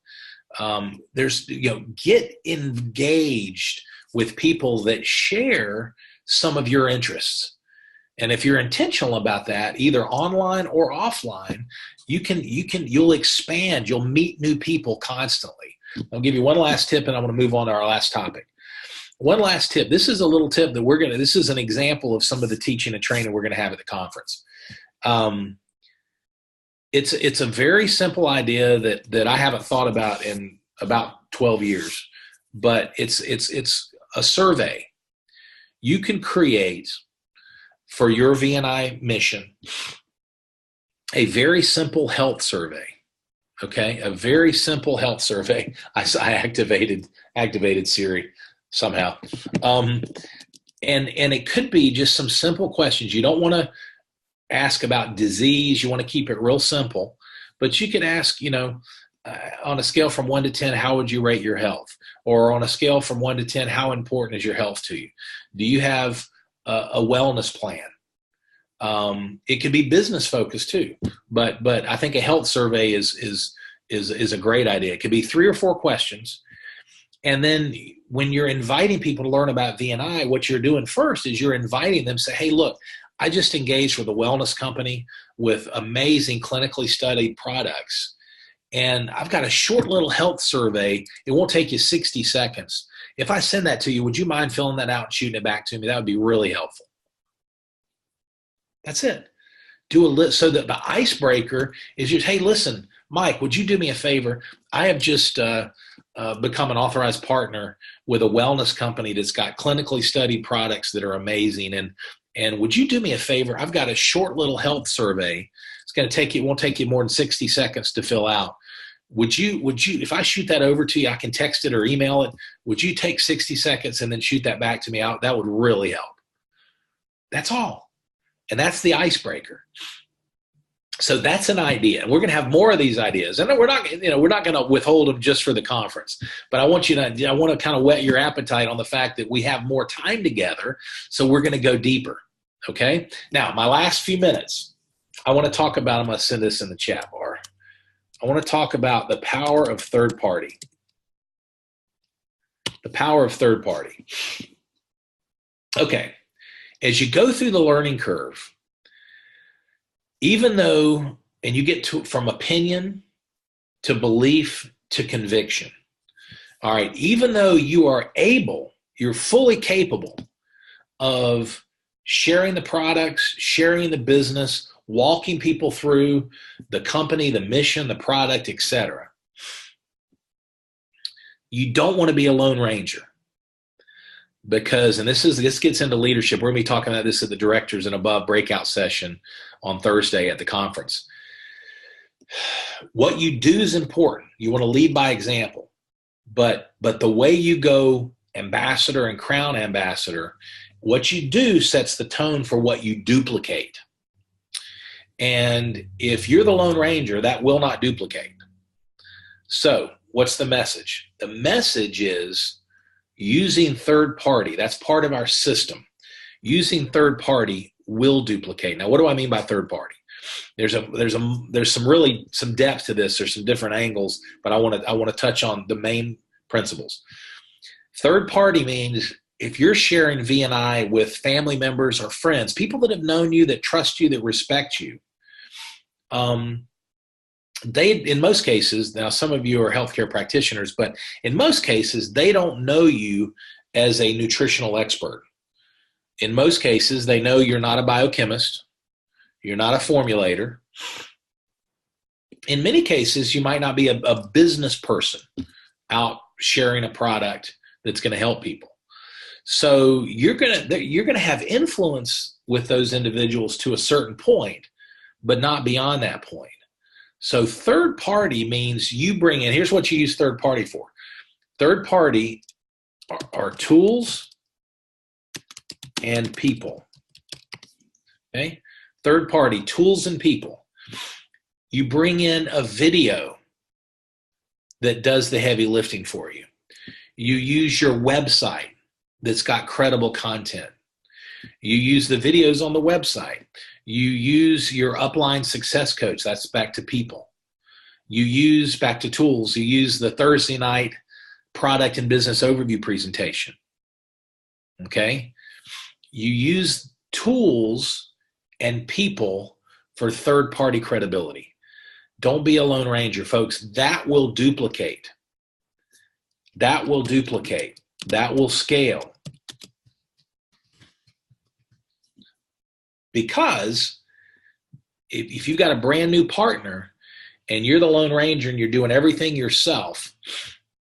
Get engaged with people that share some of your interests. And if you're intentional about that, either online or offline, you'll expand, you'll meet new people constantly. I'll give you one last tip, and I want to move on to our last topic. One last tip. This is a little tip that this is an example of some of the teaching and training we're going to have at the conference. It's a very simple idea that I haven't thought about in about 12 years, but it's a survey you can create for your VNI mission, a very simple health survey. Okay, a very simple health survey. I activated Siri somehow, and it could be just some simple questions. You don't want to ask about disease. You want to keep it real simple, but you could ask, on a scale from 1 to 10, how would you rate your health? Or on a scale from 1 to 10, how important is your health to you? Do you have a wellness plan? It could be business focused too, but I think a health survey is a great idea. It could be 3 or 4 questions. And then when you're inviting people to learn about VNI, what you're doing first is you're inviting them, say, hey, look, I just engaged with a wellness company with amazing clinically studied products. And I've got a short little health survey. It won't take you 60 seconds. If I send that to you, would you mind filling that out and shooting it back to me? That would be really helpful. That's it. Do a list so that the icebreaker is just, hey, listen, Mike, would you do me a favor? I have just become an authorized partner with a wellness company that's got clinically studied products that are amazing. And would you do me a favor? I've got a short little health survey. It won't take you more than 60 seconds to fill out. Would you, if I shoot that over to you, I can text it or email it. Would you take 60 seconds and then shoot that back to me out? That would really help. That's all. And that's the icebreaker. So that's an idea. And we're going to have more of these ideas. And we're not going to withhold them just for the conference. But I want to kind of whet your appetite on the fact that we have more time together. So we're going to go deeper. Okay. Now, my last few minutes, I want to talk about, I'm going to send this in the chat bar. I want to talk about the power of third party. The power of third party. Okay. As you go through the learning curve, even though, and you get from opinion to belief to conviction. All right, even though you're fully capable of sharing the products, sharing the business, walking people through the company, the mission, the product, etc. You don't want to be a lone ranger because, and this gets into leadership. We're going to be talking about this at the directors and above breakout session on Thursday at the conference. What you do is important. You want to lead by example, but the way you go ambassador and crown ambassador, what you do sets the tone for what you duplicate. And if you're the Lone Ranger, that will not duplicate. So what's the message? The message is using third party. That's part of our system. Using third party will duplicate. Now, what do I mean by third party? There's some depth to this. There's some different angles, but I want to touch on the main principles. Third party means if you're sharing V&I with family members or friends, people that have known you, that trust you, that respect you, they, in most cases, now some of you are healthcare practitioners, but in most cases, they don't know you as a nutritional expert. In most cases, they know you're not a biochemist. You're not a formulator. In many cases, you might not be a business person out sharing a product that's going to help people. So you're going to have influence with those individuals to a certain point, but not beyond that point. So third party means you bring in, here's what you use third party for. Third party are tools and people. Okay? Third party, tools and people. You bring in a video that does the heavy lifting for you. You use your website that's got credible content. You use the videos on the website. You use your upline success coach. That's back to people. You use, back to tools, you use the Thursday night product and business overview presentation. Okay? You use tools and people for third-party credibility. Don't be a lone ranger, folks. That will duplicate. That will duplicate. That will scale. Because if you've got a brand new partner and you're the Lone Ranger and you're doing everything yourself,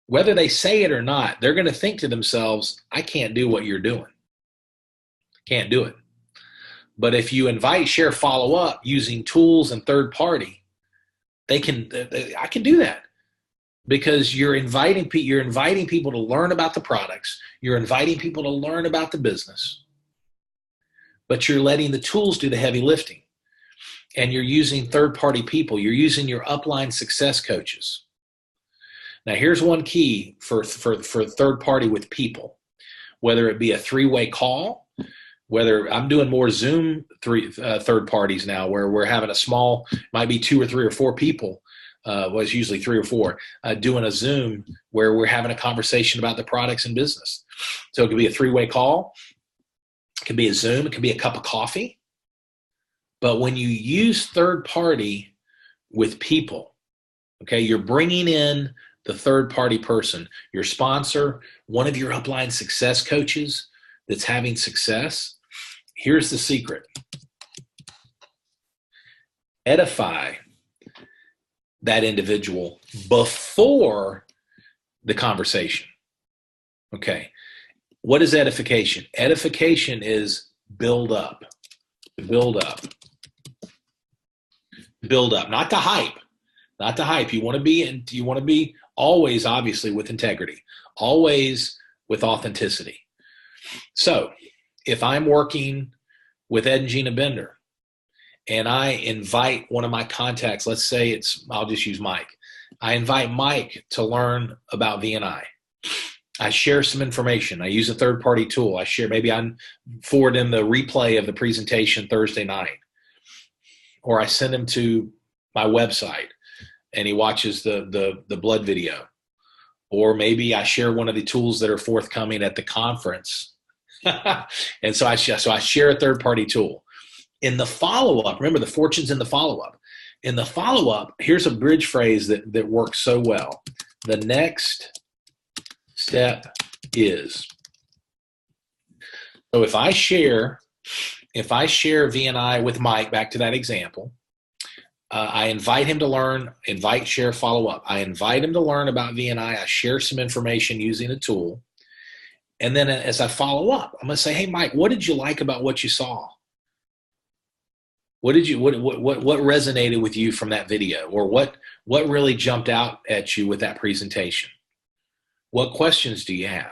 whether they say it or not, they're going to think to themselves, I can't do what you're doing. Can't do it. But if you invite, share, follow up using tools and third party, I can do that. Because you're inviting people to learn about the products. You're inviting people to learn about the business. But you're letting the tools do the heavy lifting. And you're using third-party people. You're using your upline success coaches. Now, here's one key for third-party with people. Whether it be a three-way call, whether I'm doing more Zoom third parties now where we're having a small, might be 2 or 3 or 4 people, it's usually 3 or 4, doing a Zoom where we're having a conversation about the products and business. So it could be a three-way call. It could be a Zoom. It could be a cup of coffee. But when you use third party with people, okay, you're bringing in the third party person, your sponsor, one of your upline success coaches that's having success. Here's the secret. Edify that individual before the conversation. Okay. What is edification? Edification is build up. Build up. Build up. Not to hype. Not to hype. You want to be always, obviously, with integrity. Always with authenticity. So, if I'm working with Ed and Gina Bender, and I invite one of my contacts, let's say I'll just use Mike. I invite Mike to learn about V&I. I share some information. I use a third-party tool. Maybe I forward him the replay of the presentation Thursday night. Or I send him to my website and he watches the blood video. Or maybe I share one of the tools that are forthcoming at the conference. And so I share a third-party tool. In the follow-up, remember the fortune's in the follow-up. In the follow-up, here's a bridge phrase that works so well. The next step is. So if I share VNI with Mike, back to that example, I invite him to learn, invite, share, follow up. I invite him to learn about VNI. I share some information using a tool. And then as I follow up, I'm going to say, hey, Mike, what did you like about what you saw? What resonated with you from that video? Or what really jumped out at you with that presentation? What questions do you have?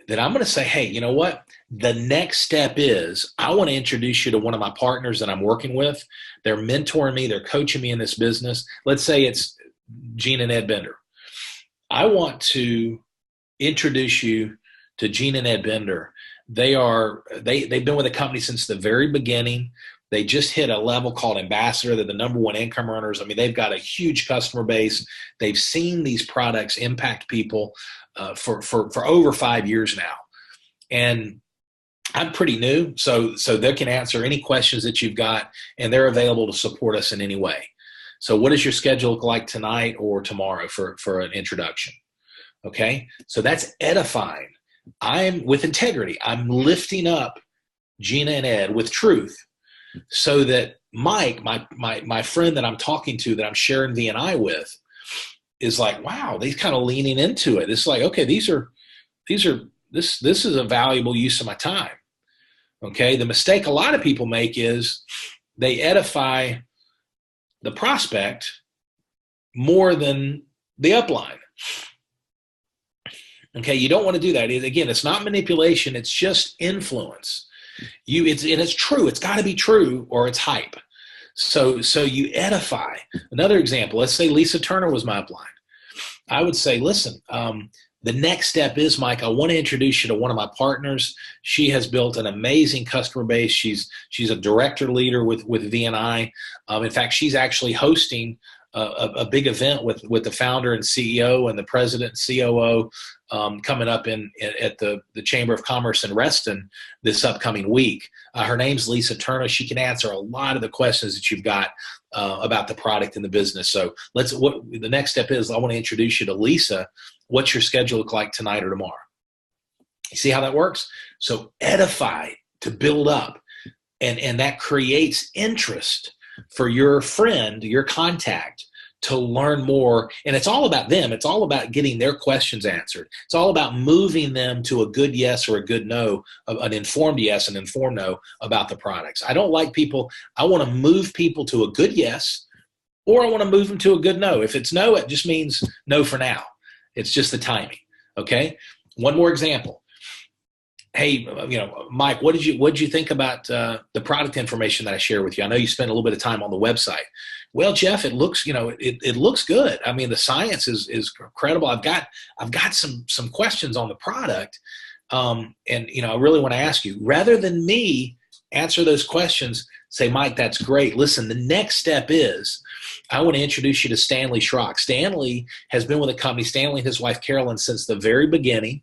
Then I'm going to say, hey, you know what? The next step is I want to introduce you to one of my partners that I'm working with. They're mentoring me. They're coaching me in this business. Let's say it's Gina and Ed Bender. I want to introduce you to Gina and Ed Bender. They've been with the company since the very beginning. They just hit a level called ambassador. They're the #1 income earners. I mean, they've got a huge customer base. They've seen these products impact people for over 5 years now. And I'm pretty new, so they can answer any questions that you've got, and they're available to support us in any way. So what does your schedule look like tonight or tomorrow for an introduction? Okay, so that's edifying. I'm with integrity. I'm lifting up Gina and Ed with truth, so that Mike, my friend that I'm talking to, that I'm sharing VNI with, is like, wow, they're kind of leaning into it. It's like, okay, this is a valuable use of my time. Okay, the mistake a lot of people make is they edify the prospect more than the upline. Okay, you don't want to do that. Again, it's not manipulation. It's just influence. It's true. It's got to be true, or it's hype. So you edify. Another example, let's say Lisa Turner was my upline. I would say, listen, the next step is, Mike, I want to introduce you to one of my partners. She has built an amazing customer base. She's a director leader with VNI. In fact, she's actually hosting a big event with the founder and CEO and the president and COO coming up at the Chamber of Commerce in Reston this upcoming week. Her name's Lisa Turner. She can answer a lot of the questions that you've got about the product and the business. So the next step is, I want to introduce you to Lisa. What's your schedule look like tonight or tomorrow? You see how that works? So edify, to build up, and that creates interest for your friend, your contact, to learn more. And it's all about them. It's all about getting their questions answered. It's all about moving them to a good yes or a good no, an informed yes and informed no about the products. I don't like people. I want to move people to a good yes, or I want to move them to a good no. If it's no, it just means no for now. It's just the timing. Okay. One more example. Hey, Mike, what did you think about the product information that I share with you? I know you spent a little bit of time on the website. Well, Jeff, it looks, it looks good. I mean, the science is incredible. I've got some questions on the product, and I really want to ask you, rather than me answer those questions, say, Mike, that's great. Listen, the next step is, I want to introduce you to Stanley Schrock. Stanley has been with the company, Stanley and his wife Carolyn, since the very beginning.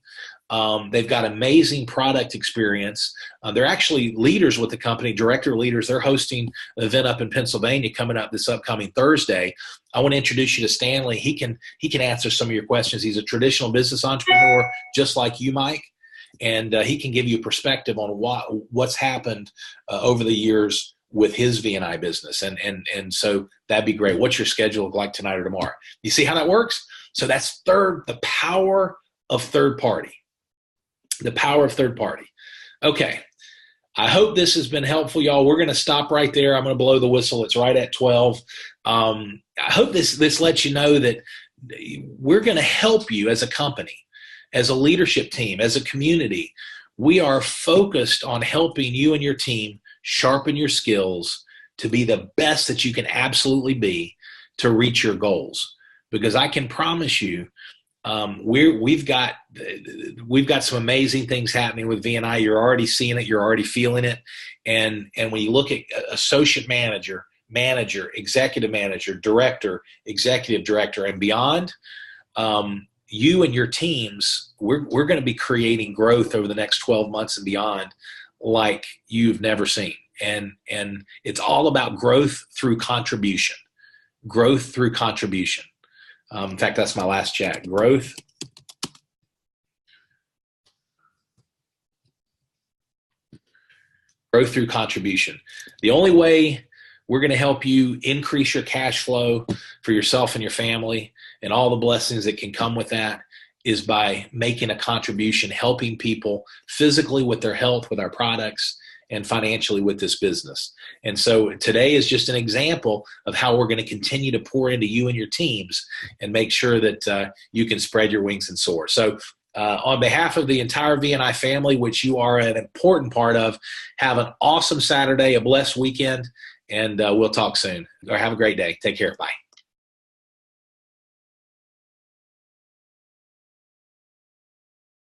They've got amazing product experience. They're actually leaders with the company, director leaders. They're hosting an event up in Pennsylvania coming up this upcoming Thursday. I want to introduce you to Stanley. He can answer some of your questions. He's a traditional business entrepreneur, just like you, Mike, and he can give you a perspective on what's happened over the years with his VNI business. And so that'd be great. What's your schedule look like tonight or tomorrow? You see how that works? So that's the power of third party. The power of third party. Okay. I hope this has been helpful, y'all. We're going to stop right there. I'm going to blow the whistle. It's right at 12. I hope this lets you know that we're going to help you as a company, as a leadership team, as a community. We are focused on helping you and your team sharpen your skills to be the best that you can absolutely be to reach your goals. Because I can promise you, we've got some amazing things happening with VNI. You're already seeing it. You're already feeling it. And when you look at associate manager, executive manager, director, executive director, and beyond, you and your teams, we're going to be creating growth over the next 12 months and beyond like you've never seen. And it's all about growth through contribution. Growth through contribution. In fact, that's my last chat. Growth through contribution. The only way we're going to help you increase your cash flow for yourself and your family and all the blessings that can come with that is by making a contribution, helping people physically with their health, with our products, and financially with this business. And so today is just an example of how we're going to continue to pour into you and your teams and make sure that you can spread your wings and soar. So on behalf of the entire VNI family, which you are an important part of, have an awesome Saturday, a blessed weekend, and we'll talk soon. Or have a great day. Take care. Bye.